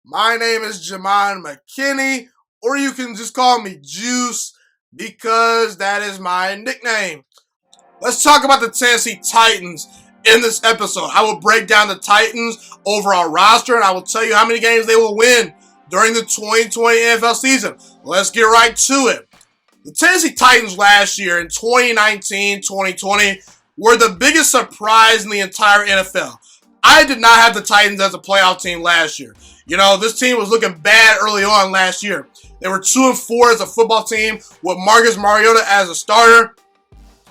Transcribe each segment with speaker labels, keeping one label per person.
Speaker 1: My name is Jamon McKinney, or you can just call me Juice because that is my nickname. Let's talk about the Tennessee Titans in this episode. I will break down the Titans' overall roster, and I will tell you how many games they will win during the 2020 NFL season. Let's get right to it. The Tennessee Titans last year in 2019-2020 were the biggest surprise in the entire NFL. I did not have the Titans as a playoff team last year. This team was looking bad early on last year. They were 2-4 as a football team with Marcus Mariota as a starter.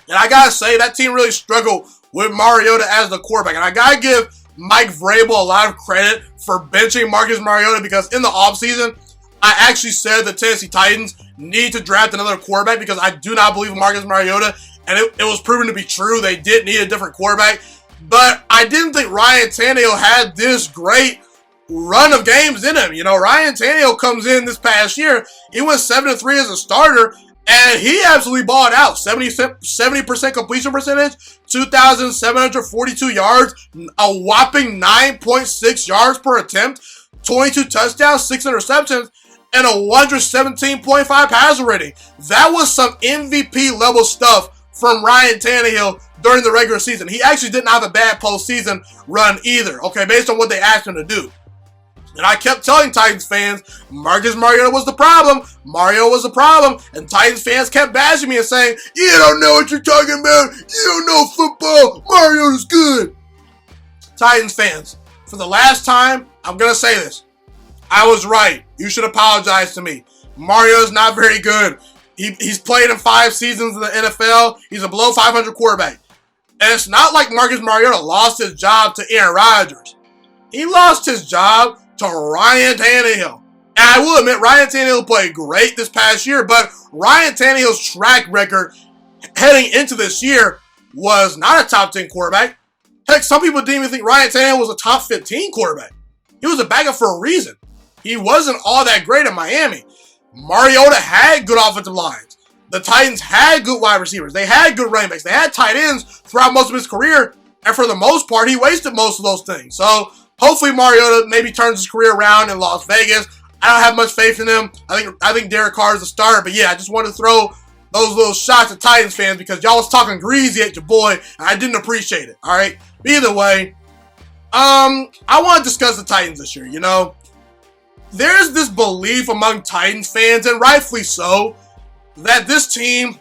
Speaker 1: And I gotta say, that team really struggled with Mariota as the quarterback. And I gotta give Mike Vrabel a lot of credit for benching Marcus Mariota because in the offseason, I actually said the Tennessee Titans need to draft another quarterback because I do not believe in Marcus Mariota. And it was proven to be true. They did need a different quarterback. But I didn't think Ryan Tannehill had this great run of games in him. Ryan Tannehill comes in this past year. He went 7-3 as a starter, and he absolutely balled out. 70% completion percentage, 2,742 yards, a whopping 9.6 yards per attempt, 22 touchdowns, 6 interceptions, and a 117.5 passer rating. That was some MVP level stuff from Ryan Tannehill during the regular season. He actually didn't have a bad postseason run either, based on what they asked him to do. And I kept telling Titans fans, Marcus Mariota was the problem. Mario was the problem. And Titans fans kept bashing me and saying, you don't know what you're talking about. You don't know football. Mariota's good. Titans fans, for the last time, I'm going to say this. I was right. You should apologize to me. Mario's not very good. He's played in 5 seasons in the NFL. He's a below 500 quarterback. And it's not like Marcus Mariota lost his job to Aaron Rodgers. He lost his job to Ryan Tannehill. And I will admit, Ryan Tannehill played great this past year, but Ryan Tannehill's track record heading into this year was not a top 10 quarterback. Heck, some people didn't even think Ryan Tannehill was a top 15 quarterback. He was a backup for a reason. He wasn't all that great in Miami. Mariota had good offensive lines. The Titans had good wide receivers. They had good running backs. They had tight ends throughout most of his career. And for the most part, he wasted most of those things. So hopefully Mariota maybe turns his career around in Las Vegas. I don't have much faith in him. I think Derek Carr is the starter. But yeah, I just wanted to throw those little shots at Titans fans because y'all was talking greasy at your boy. And I didn't appreciate it. All right. Either way, I want to discuss the Titans this year. There's this belief among Titans fans, and rightfully so, that this team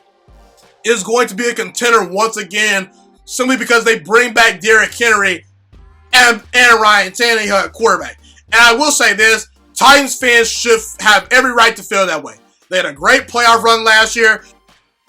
Speaker 1: is going to be a contender once again simply because they bring back Derrick Henry and Ryan Tannehill at quarterback. And I will say this, Titans fans should have every right to feel that way. They had a great playoff run last year.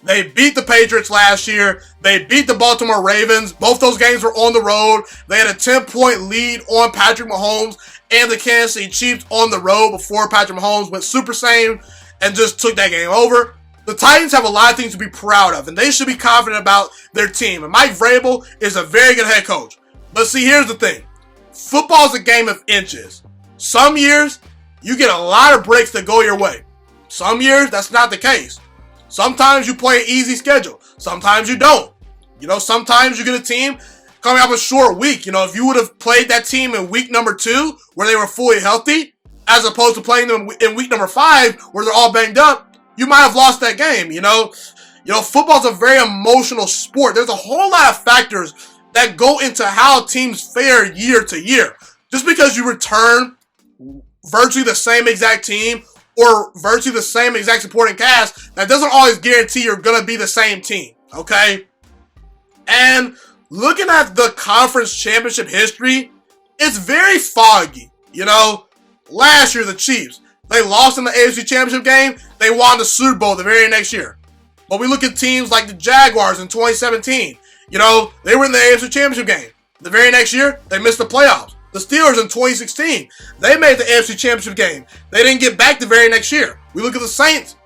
Speaker 1: They beat the Patriots last year. They beat the Baltimore Ravens. Both those games were on the road. They had a 10-point lead on Patrick Mahomes and the Kansas City Chiefs on the road before Patrick Mahomes went Super Saiyan and just took that game over. The Titans have a lot of things to be proud of, and they should be confident about their team. And Mike Vrabel is a very good head coach. But see, here's the thing. Football is a game of inches. Some years, you get a lot of breaks that go your way. Some years, that's not the case. Sometimes you play an easy schedule. Sometimes you don't. Sometimes you get a team coming off a short week. If you would have played that team in week number 2 where they were fully healthy, as opposed to playing them in week number 5 where they're all banged up, you might have lost that game. Football's a very emotional sport. There's a whole lot of factors that go into how teams fare year to year. Just because you return virtually the same exact team or virtually the same exact supporting cast, that doesn't always guarantee you're going to be the same team, okay? And looking at the conference championship history, it's very foggy. Last year, the Chiefs, they lost in the AFC Championship game. They won the Super Bowl the very next year. But we look at teams like the Jaguars in 2017. They were in the AFC Championship game. The very next year, they missed the playoffs. The Steelers in 2016, they made the AFC Championship game. They didn't get back the very next year. We look at the Saints,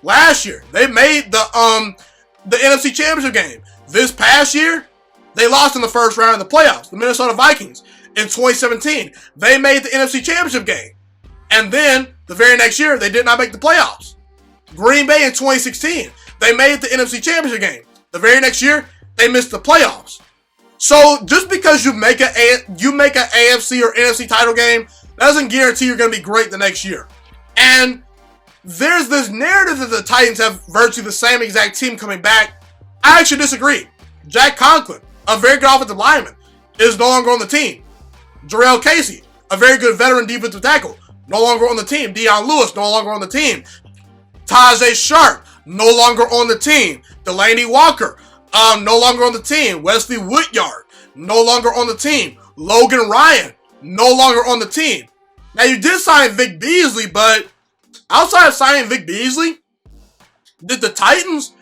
Speaker 1: last year, they made the NFC Championship game. This past year, they lost in the first round of the playoffs. The Minnesota Vikings in 2017, they made the NFC Championship game. And then the very next year, they did not make the playoffs. Green Bay in 2016, they made the NFC Championship game. The very next year, they missed the playoffs. So just because you make a AFC or NFC title game That doesn't guarantee you're going to be great the next year. And there's this narrative that the Titans have virtually the same exact team coming back. I actually disagree. Jack Conklin, a very good offensive lineman, is no longer on the team. Jarrell Casey, a very good veteran defensive tackle, no longer on the team. Deion Lewis, no longer on the team. Tajay Sharp, no longer on the team. Delaney Walker, no longer on the team. Wesley Woodyard, no longer on the team. Logan Ryan, no longer on the team. Now, you did sign Vic Beasley, but outside of signing Vic Beasley, did the Titans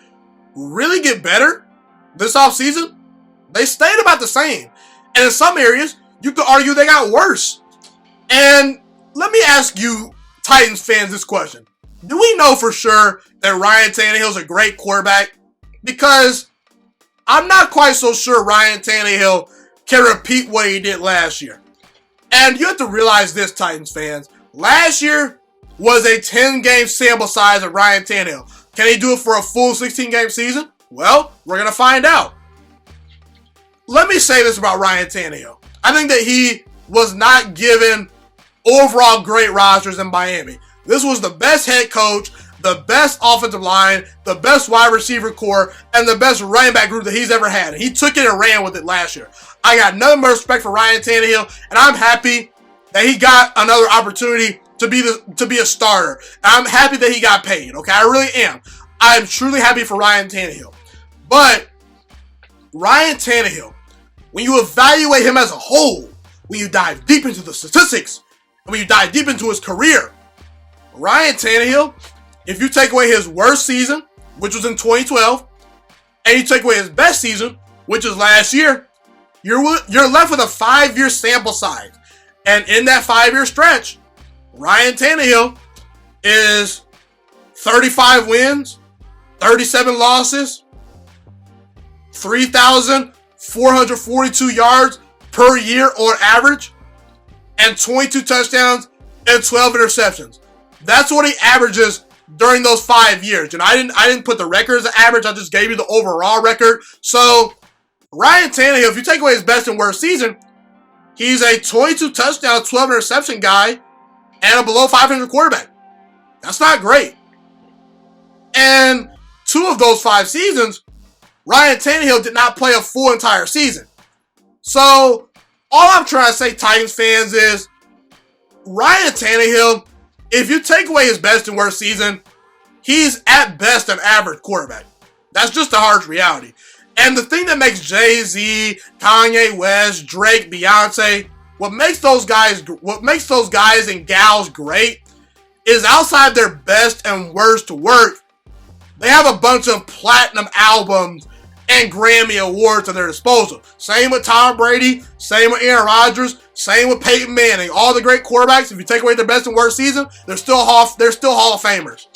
Speaker 1: really get better this offseason? They stayed about the same. And in some areas, you could argue they got worse. And let me ask you, Titans fans, this question. Do we know for sure that Ryan Tannehill is a great quarterback? Because I'm not quite so sure Ryan Tannehill can repeat what he did last year. And you have to realize this, Titans fans. Last year was a 10-game sample size of Ryan Tannehill. Can he do it for a full 16-game season? Well, we're going to find out. Let me say this about Ryan Tannehill. I think that he was not given overall great rosters in Miami. This was the best head coach, the best offensive line, the best wide receiver core, and the best running back group that he's ever had. And he took it and ran with it last year. I got nothing but respect for Ryan Tannehill, and I'm happy that he got another opportunity to be a starter. I'm happy that he got paid, okay? I really am. I'm truly happy for Ryan Tannehill. But Ryan Tannehill, when you evaluate him as a whole, when you dive deep into the statistics, and when you dive deep into his career, Ryan Tannehill, if you take away his worst season, which was in 2012, and you take away his best season, which is last year, you're left with a 5-year sample size. And in that 5-year stretch, Ryan Tannehill is 35 wins, 37 losses, 3,442 yards per year on average, and 22 touchdowns and 12 interceptions. That's what he averages during those 5 years. And I didn't put the record as an average. I just gave you the overall record. So Ryan Tannehill, if you take away his best and worst season, he's a 22 touchdown, 12 interception guy and a below 500 quarterback. That's not great. And 2 of those 5 seasons, Ryan Tannehill did not play a full entire season. So all I'm trying to say, Titans fans, is Ryan Tannehill, if you take away his best and worst season, he's at best an average quarterback. That's just the harsh reality. And the thing that makes Jay-Z, Kanye West, Drake, Beyonce, what makes those guys and gals great is outside their best and worst work, they have a bunch of platinum albums and Grammy Awards at their disposal. Same with Tom Brady, same with Aaron Rodgers, same with Peyton Manning. All the great quarterbacks, if you take away their best and worst season, they're still Hall of Famers.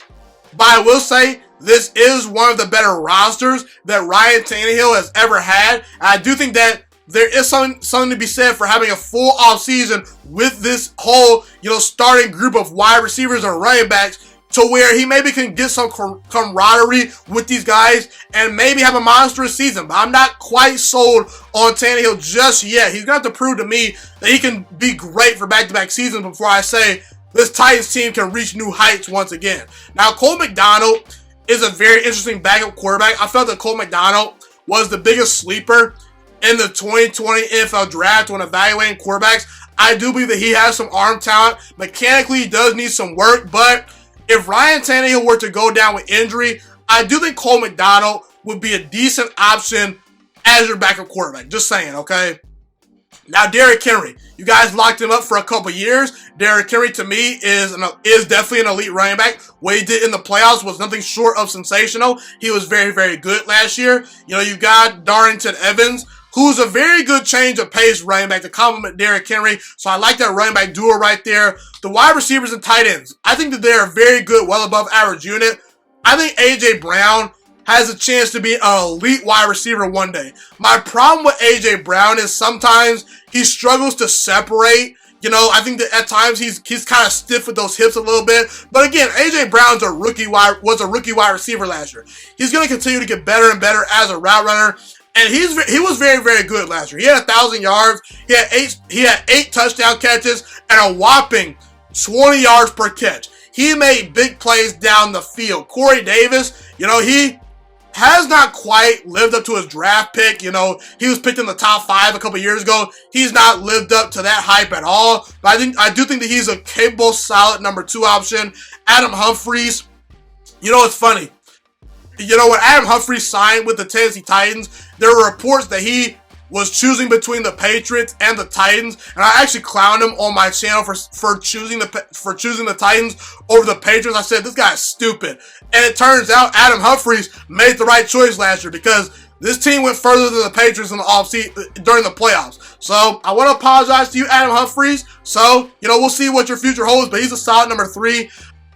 Speaker 1: But I will say, this is one of the better rosters that Ryan Tannehill has ever had. And I do think that there is something to be said for having a full offseason with this whole, starting group of wide receivers and running backs, to where he maybe can get some camaraderie with these guys and maybe have a monstrous season. But I'm not quite sold on Tannehill just yet. He's going to have to prove to me that he can be great for back-to-back seasons before I say this Titans team can reach new heights once again. Now, Cole McDonald is a very interesting backup quarterback. I felt that Cole McDonald was the biggest sleeper in the 2020 NFL draft when evaluating quarterbacks. I do believe that he has some arm talent. Mechanically, he does need some work, but if Ryan Tannehill were to go down with injury, I do think Cole McDonald would be a decent option as your backup quarterback. Just saying, okay? Now, Derrick Henry. You guys locked him up for a couple years. Derrick Henry, to me, is definitely an elite running back. What he did in the playoffs was nothing short of sensational. He was very, very good last year. You got Darrington Evans, who's a very good change of pace running back to complement Derrick Henry. So I like that running back duo right there. The wide receivers and tight ends, I think that they're a very good, well above average unit. I think A.J. Brown has a chance to be an elite wide receiver one day. My problem with A.J. Brown is sometimes he struggles to separate. I think that at times he's kind of stiff with those hips a little bit. But again, A.J. Brown's was a rookie wide receiver last year. He's going to continue to get better and better as a route runner. And he was very, very good last year. He had 1,000 yards. He had eight touchdown catches and a whopping 20 yards per catch. He made big plays down the field. Corey Davis, he has not quite lived up to his draft pick. He was picked in the top 5 a couple years ago. He's not lived up to that hype at all. But I do think that he's a capable, solid number 2 option. Adam Humphries, it's funny. When Adam Humphries signed with the Tennessee Titans, there were reports that he was choosing between the Patriots and the Titans, and I actually clowned him on my channel for choosing the Titans over the Patriots. I said, this guy's stupid. And it turns out Adam Humphries made the right choice last year because this team went further than the Patriots in the offseason during the playoffs. So I want to apologize to you, Adam Humphries. So, we'll see what your future holds, but he's a solid number 3.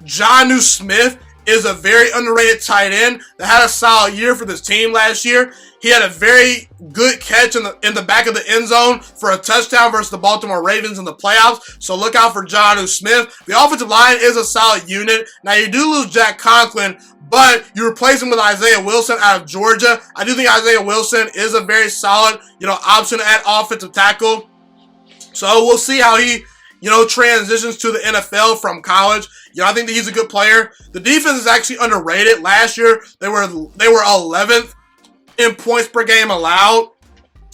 Speaker 1: Jonnu Smith is a very underrated tight end that had a solid year for this team last year. He had a very good catch in the back of the end zone for a touchdown versus the Baltimore Ravens in the playoffs. So look out for Jonnu Smith. The offensive line is a solid unit. Now you do lose Jack Conklin, but you replace him with Isaiah Wilson out of Georgia. I do think Isaiah Wilson is a very solid, option at offensive tackle. So we'll see how he transitions to the NFL from college. I think that he's a good player. The defense is actually underrated. Last year, they were 11th in points per game allowed.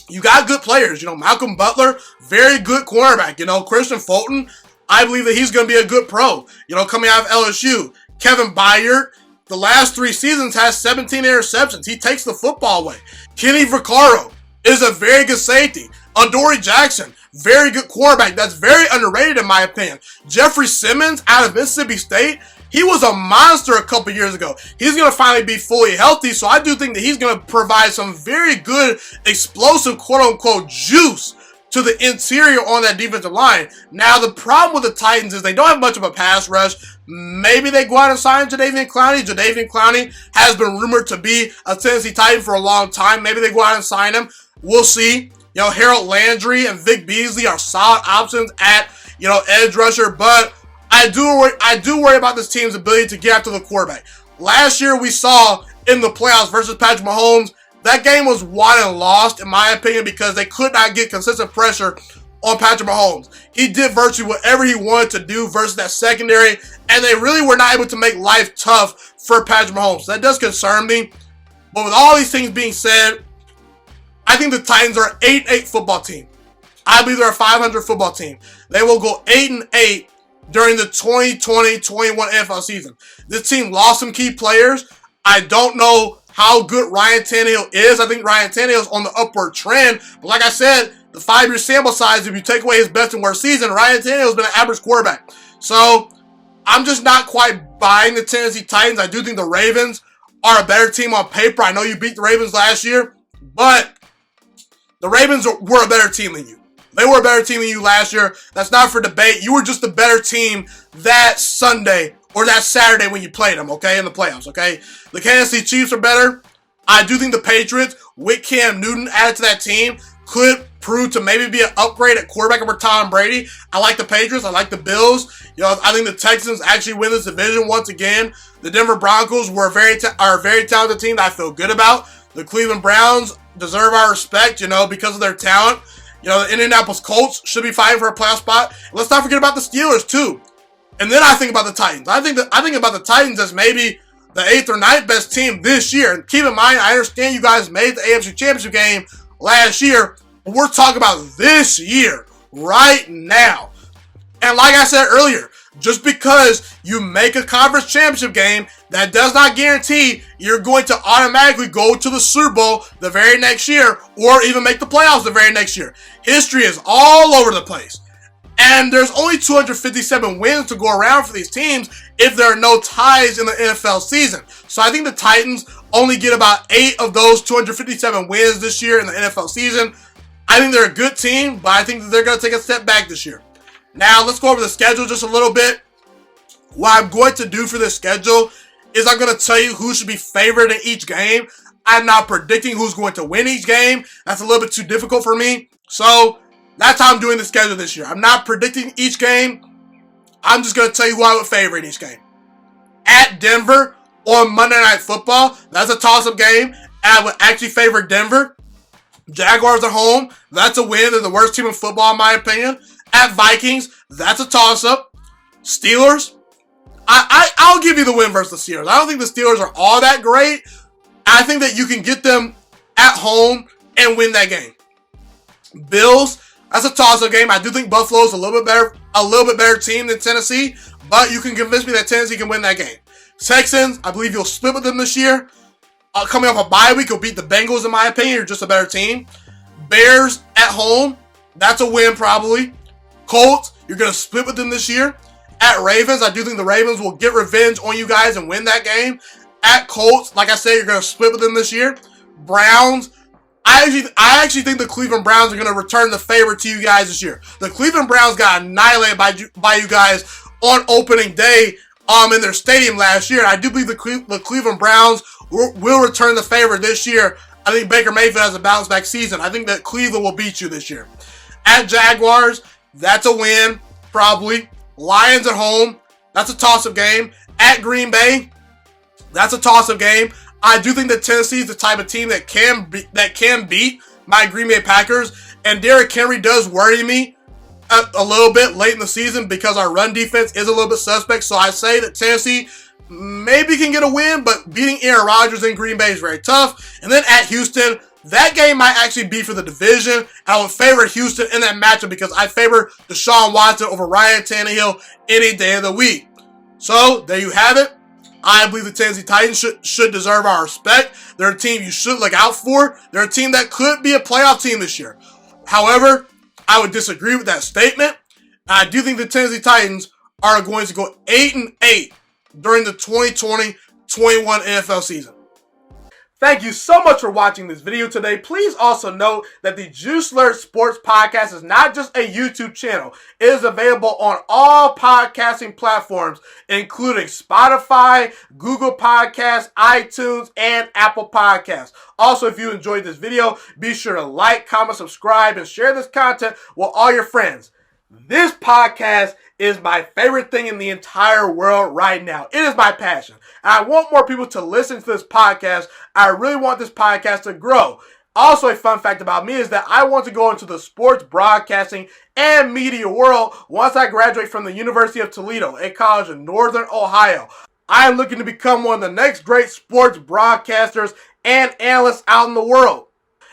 Speaker 1: You got good players. Malcolm Butler, very good cornerback. Christian Fulton, I believe that he's going to be a good pro. Coming out of LSU. Kevin Byard, the last 3 seasons has 17 interceptions. He takes the football away. Kenny Vaccaro is a very good safety. Adoree Jackson, very good quarterback. That's very underrated in my opinion. Jeffrey Simmons out of Mississippi State, he was a monster a couple years ago. He's going to finally be fully healthy, so I do think that he's going to provide some very good, explosive, quote-unquote, juice to the interior on that defensive line. Now, the problem with the Titans is they don't have much of a pass rush. Maybe they go out and sign Jadeveon Clowney. Jadeveon Clowney has been rumored to be a Tennessee Titan for a long time. Maybe they go out and sign him. We'll see. Harold Landry and Vic Beasley are solid options at, edge rusher, but I do worry about this team's ability to get after the quarterback. Last year we saw in the playoffs versus Patrick Mahomes, that game was won and lost in my opinion because they could not get consistent pressure on Patrick Mahomes. He did virtually whatever he wanted to do versus that secondary, and they really were not able to make life tough for Patrick Mahomes. So that does concern me. But with all these things being said, I think the Titans are an 8-8 football team. I believe they're a 500 football team. They will go 8-8 during the 2020-21 NFL season. This team lost some key players. I don't know how good Ryan Tannehill is. I think Ryan Tannehill is on the upward trend. But like I said, the 5-year sample size, if you take away his best and worst season, Ryan Tannehill has been an average quarterback. So I'm just not quite buying the Tennessee Titans. I do think the Ravens are a better team on paper. I know you beat the Ravens last year, but the Ravens were a better team than you. They were a better team than you last year. That's not for debate. You were just a better team that Sunday or that Saturday when you played them, okay, in the playoffs, okay? The Kansas City Chiefs are better. I do think the Patriots, with Cam Newton added to that team, could prove to maybe be an upgrade at quarterback over Tom Brady. I like the Patriots. I like the Bills. I think the Texans actually win this division once again. The Denver Broncos are a very talented team that I feel good about. The Cleveland Browns deserve our respect, because of their talent. The Indianapolis Colts should be fighting for a playoff spot. Let's not forget about the Steelers, too. And then I think about the Titans. I think about the Titans as maybe the 8th or 9th best team this year. And keep in mind, I understand you guys made the AFC Championship game last year, but we're talking about this year, right now. And like I said earlier, just because you make a conference championship game, that does not guarantee you're going to automatically go to the Super Bowl the very next year or even make the playoffs the very next year. History is all over the place. And there's only 257 wins to go around for these teams if there are no ties in the NFL season. So I think the Titans only get about 8 of those 257 wins this year in the NFL season. I think they're a good team, but I think that they're going to take a step back this year. Now, let's go over the schedule just a little bit. What I'm going to do for this schedule is I'm going to tell you who should be favored in each game. I'm not predicting who's going to win each game. That's a little bit too difficult for me. So, that's how I'm doing the schedule this year. I'm not predicting each game. I'm just going to tell you who I would favor in each game. At Denver on Monday Night Football, that's a toss-up game. And I would actually favor Denver. Jaguars at home, that's a win. They're the worst team in football, in my opinion. At Vikings, that's a toss-up. Steelers, I'll give you the win versus the Steelers. I don't think the Steelers are all that great. I think that you can get them at home and win that game. Bills, that's a toss-up game. I do think Buffalo's a little bit better team than Tennessee, but you can convince me that Tennessee can win that game. Texans, I believe you'll split with them this year. Coming off a bye week, you'll beat the Bengals, in my opinion. You're just a better team. Bears at home, that's a win probably. Colts, you're going to split with them this year. At Ravens, I do think the Ravens will get revenge on you guys and win that game. At Colts, like I said, you're going to split with them this year. Browns, I actually think the Cleveland Browns are going to return the favor to you guys this year. The Cleveland Browns got annihilated by you guys on opening day in their stadium last year. And I do believe the Cleveland Browns will return the favor this year. I think Baker Mayfield has a bounce back season. I think that Cleveland will beat you this year. At Jaguars, that's a win, probably. Lions at home, that's a toss-up game. At Green Bay, that's a toss-up game. I do think that Tennessee is the type of team that can beat my Green Bay Packers. And Derrick Henry does worry me a little bit late in the season because our run defense is a little bit suspect. So I say that Tennessee maybe can get a win, but beating Aaron Rodgers in Green Bay is very tough. And then at Houston, that game might actually be for the division. And I would favor Houston in that matchup because I favor Deshaun Watson over Ryan Tannehill any day of the week. So there you have it. I believe the Tennessee Titans should deserve our respect. They're a team you should look out for. They're a team that could be a playoff team this year. However, I would disagree with that statement. I do think the Tennessee Titans are going to go 8-8 during the 2020-21 NFL season. Thank you so much for watching this video today. Please also note that the Juiciest Sports Podcast is not just a YouTube channel. It is available on all podcasting platforms, including Spotify, Google Podcasts, iTunes, and Apple Podcasts. Also, if you enjoyed this video, be sure to like, comment, subscribe, and share this content with all your friends. This podcast is my favorite thing in the entire world right now. It is my passion. And I want more people to listen to this podcast. I really want this podcast to grow. Also, a fun fact about me is that I want to go into the sports broadcasting and media world once I graduate from the University of Toledo, a college in Northern Ohio. I am looking to become one of the next great sports broadcasters and analysts out in the world.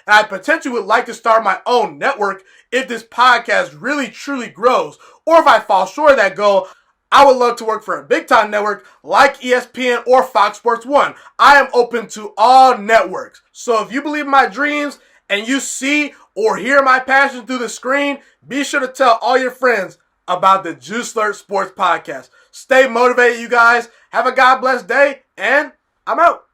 Speaker 1: And I potentially would like to start my own network if this podcast really truly grows. Or if I fall short of that goal, I would love to work for a big time network like ESPN or Fox Sports 1. I am open to all networks. So if you believe in my dreams and you see or hear my passion through the screen, be sure to tell all your friends about the Juiciest Sports Podcast. Stay motivated, you guys. Have a God bless day, and I'm out.